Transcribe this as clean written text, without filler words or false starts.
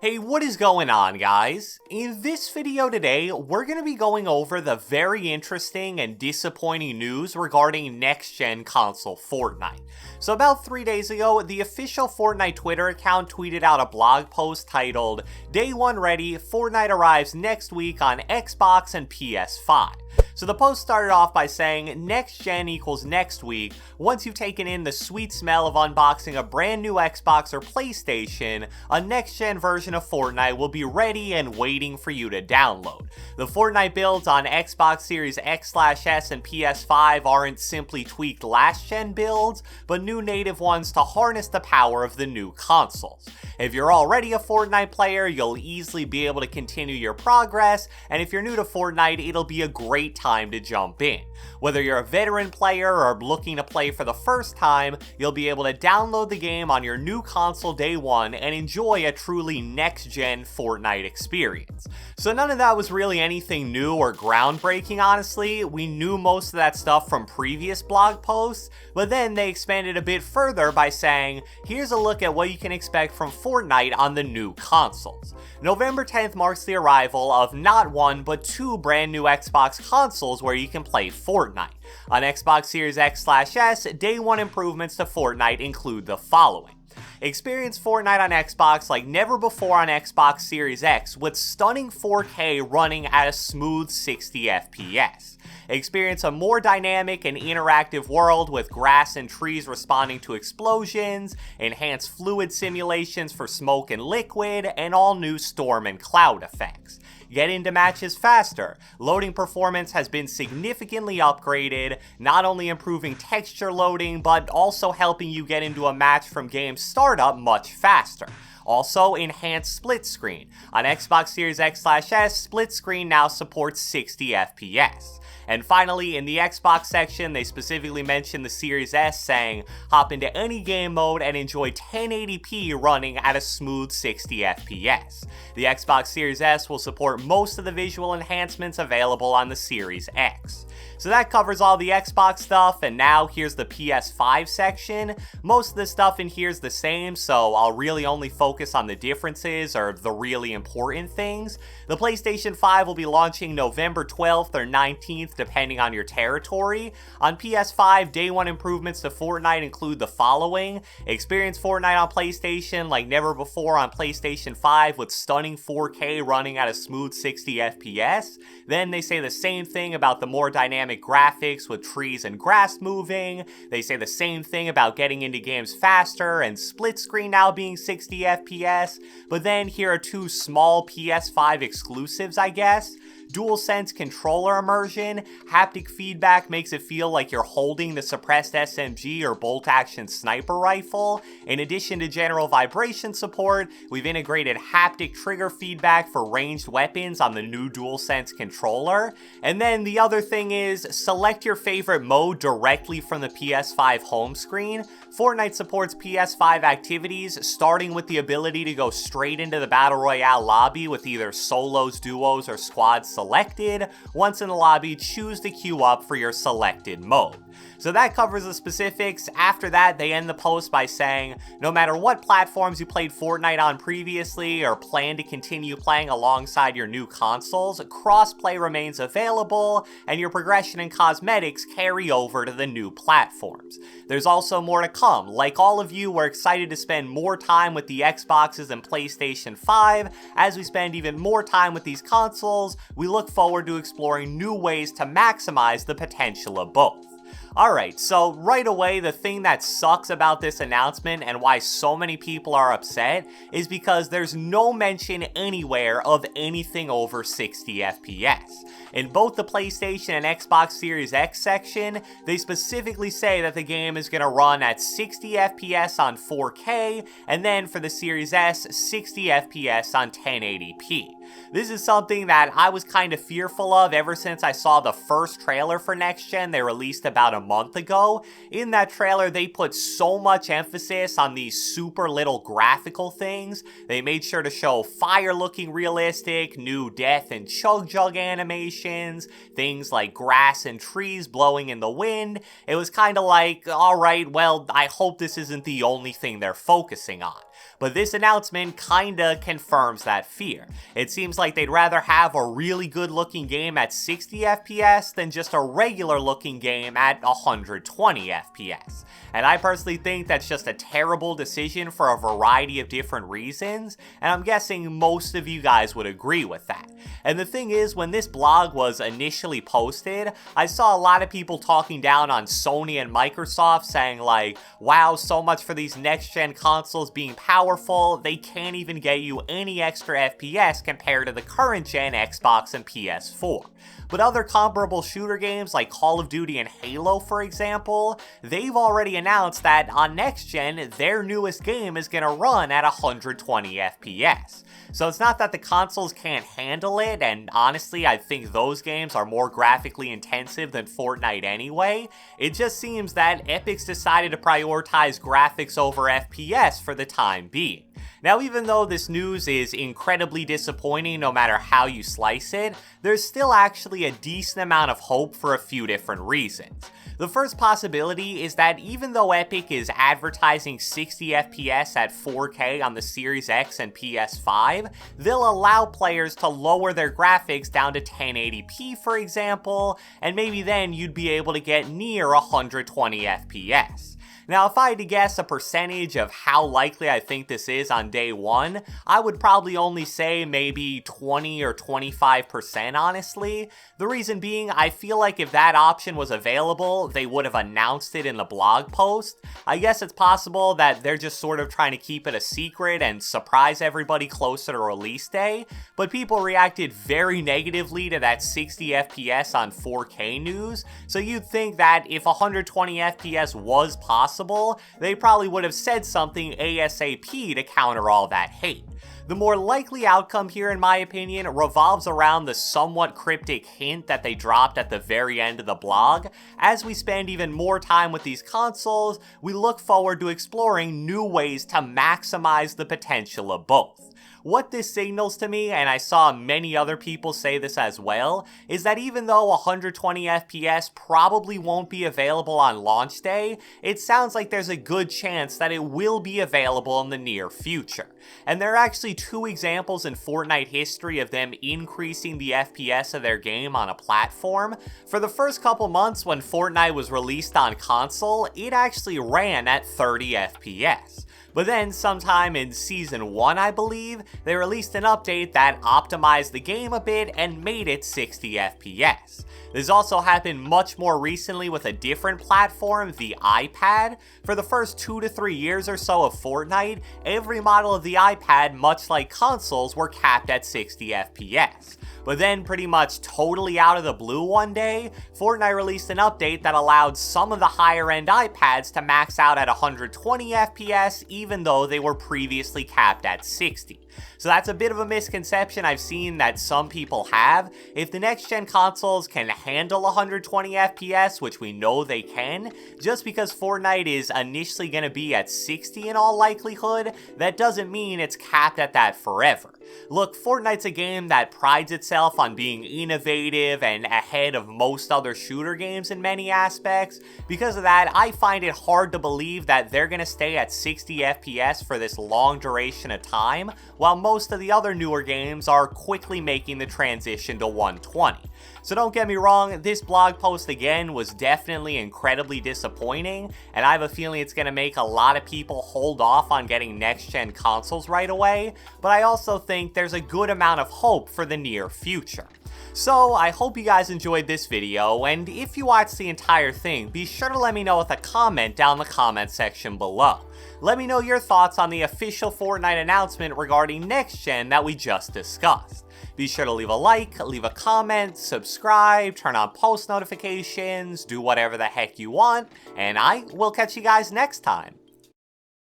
Hey, what is going on, guys? In this video today, we're going to be going over the very interesting and disappointing news regarding next-gen console Fortnite. So about 3 days ago, the official Fortnite Twitter account tweeted out a blog post titled, "Day 1 ready, Fortnite arrives next week on Xbox and PS5. So the post started off by saying, next gen equals next week. Once you've taken in the sweet smell of unboxing a brand new Xbox or PlayStation, a next gen version of Fortnite will be ready and waiting for you to download. The Fortnite builds on Xbox Series X/S and PS5 aren't simply tweaked last gen builds, but new native ones to harness the power of the new consoles. If you're already a Fortnite player, you'll easily be able to continue your progress, and if you're new to Fortnite, it'll be a great time to jump in. Whether you're a veteran player or looking to play for the first time, you'll be able to download the game on your new console day one and enjoy a truly next-gen Fortnite experience." So none of that was really anything new or groundbreaking, honestly. We knew most of that stuff from previous blog posts, but then they expanded a bit further by saying, here's a look at what you can expect from Fortnite on the new consoles. November 10th marks the arrival of not one, but two brand new Xbox consoles where you can play Fortnite. On Xbox Series X/S, day one improvements to Fortnite include the following. Experience Fortnite on Xbox like never before on Xbox Series X with stunning 4K running at a smooth 60 FPS. Experience a more dynamic and interactive world with grass and trees responding to explosions, enhanced fluid simulations for smoke and liquid, and all new storm and cloud effects. Get into matches faster. Loading performance has been significantly upgraded, not only improving texture loading, but also helping you get into a match from game startup much faster. Also, enhanced split screen. On Xbox Series X/S, split screen now supports 60 FPS. And finally, in the Xbox section, they specifically mentioned the Series S, saying, hop into any game mode and enjoy 1080p running at a smooth 60 FPS. The Xbox Series S will support most of the visual enhancements available on the Series X. So that covers all the Xbox stuff, and now here's the PS5 section. Most of the stuff in here is the same, so I'll really only focus on the differences or the really important things. The PlayStation 5 will be launching November 12th or 19th, depending on your territory. On PS5, day one improvements to Fortnite include the following. Experience Fortnite on PlayStation like never before on PlayStation 5 with stunning 4K running at a smooth 60 FPS. Then they say the same thing about the more dynamic graphics with trees and grass moving. They say the same thing about getting into games faster and split screen now being 60 FPS. But then here are two small PS5 exclusives, I guess. DualSense controller immersion. Haptic feedback makes it feel like you're holding the suppressed SMG or bolt-action sniper rifle. In addition to general vibration support, we've integrated haptic trigger feedback for ranged weapons on the new DualSense controller. And then the other thing is, select your favorite mode directly from the PS5 home screen. Fortnite supports PS5 activities, starting with the ability to go straight into the Battle Royale lobby with either solos, duos, or squads selected. Once in the lobby, choose to queue up for your selected mode. So that covers the specifics. After that, they end the post by saying, no matter what platforms you played Fortnite on previously or plan to continue playing alongside your new consoles, crossplay remains available, and your progression and cosmetics carry over to the new platforms. There's also more to come. Like all of you, we're excited to spend more time with the Xboxes and PlayStation 5. As we spend even more time with these consoles, we look forward to exploring new ways to maximize the potential of both. Alright, so right away, the thing that sucks about this announcement and why so many people are upset is because there's no mention anywhere of anything over 60 FPS. In both the PlayStation and Xbox Series X section, they specifically say that the game is going to run at 60 FPS on 4K, and then for the Series S, 60 FPS on 1080p. This is something that I was kind of fearful of ever since I saw the first trailer for next gen they released about a month ago. In that trailer, they put so much emphasis on these super little graphical things. They made sure to show fire looking realistic, new death and chug jug animations, things like grass and trees blowing in the wind. It was kind of like, alright, well, I hope this isn't the only thing they're focusing on. But this announcement kinda confirms that fear. It seems like they'd rather have a really good looking game at 60 FPS than just a regular looking game at 120 FPS. And I personally think that's just a terrible decision for a variety of different reasons, and I'm guessing most of you guys would agree with that. And the thing is, when this blog was initially posted, I saw a lot of people talking down on Sony and Microsoft saying like, wow, so much for these next gen consoles being powerful, they can't even get you any extra FPS compared to the current gen Xbox and PS4. But other comparable shooter games like Call of Duty and Halo, for example, they've already announced that on next gen, their newest game is gonna run at 120 FPS. So it's not that the consoles can't handle it, and honestly, I think those games are more graphically intensive than Fortnite anyway. It just seems that Epic's decided to prioritize graphics over FPS for the time being. Now, even though this news is incredibly disappointing no matter how you slice it, there's still actually a decent amount of hope for a few different reasons. The first possibility is that even though Epic is advertising 60 FPS at 4K on the Series X and PS5, they'll allow players to lower their graphics down to 1080p, for example, and maybe then you'd be able to get near 120 FPS. Now, if I had to guess a percentage of how likely I think this is on day one, I would probably only say maybe 20 or 25%, honestly. The reason being, I feel like if that option was available, they would have announced it in the blog post. I guess it's possible that they're just sort of trying to keep it a secret and surprise everybody closer to release day, but people reacted very negatively to that 60 FPS on 4K news, so you'd think that if 120 FPS was possible, they probably would have said something ASAP to counter all that hate. The more likely outcome here, in my opinion, revolves around the somewhat cryptic hint that they dropped at the very end of the blog. As we spend even more time with these consoles, we look forward to exploring new ways to maximize the potential of both. What this signals to me, and I saw many other people say this as well, is that even though 120 FPS probably won't be available on launch day, it sounds like there's a good chance that it will be available in the near future. And there are actually two examples in Fortnite history of them increasing the FPS of their game on a platform. For the first couple months when Fortnite was released on console, it actually ran at 30 FPS. But then sometime in Season 1, I believe, they released an update that optimized the game a bit and made it 60 FPS. This also happened much more recently with a different platform, the iPad. For the first 2 to 3 years or so of Fortnite, every model of the iPad, much like consoles, were capped at 60 FPS. But then pretty much totally out of the blue one day, Fortnite released an update that allowed some of the higher end iPads to max out at 120 FPS even though they were previously capped at 60. So that's a bit of a misconception I've seen that some people have. If the next gen consoles can handle 120 FPS, which we know they can, just because Fortnite is initially going to be at 60 in all likelihood, that doesn't mean it's capped at that forever. Look, Fortnite's a game that prides itself on being innovative and ahead of most other shooter games in many aspects. Because of that, I find it hard to believe that they're going to stay at 60 FPS for this long duration of time, while most of the other newer games are quickly making the transition to 120. So don't get me wrong, this blog post again was definitely incredibly disappointing, and I have a feeling it's going to make a lot of people hold off on getting next-gen consoles right away, but I also think there's a good amount of hope for the near future. So I hope you guys enjoyed this video, and if you watched the entire thing, be sure to let me know with a comment down in the comment section below. Let me know your thoughts on the official Fortnite announcement regarding next gen that we just discussed. Be sure to leave a like, leave a comment, subscribe, turn on post notifications, do whatever the heck you want, and I will catch you guys next time.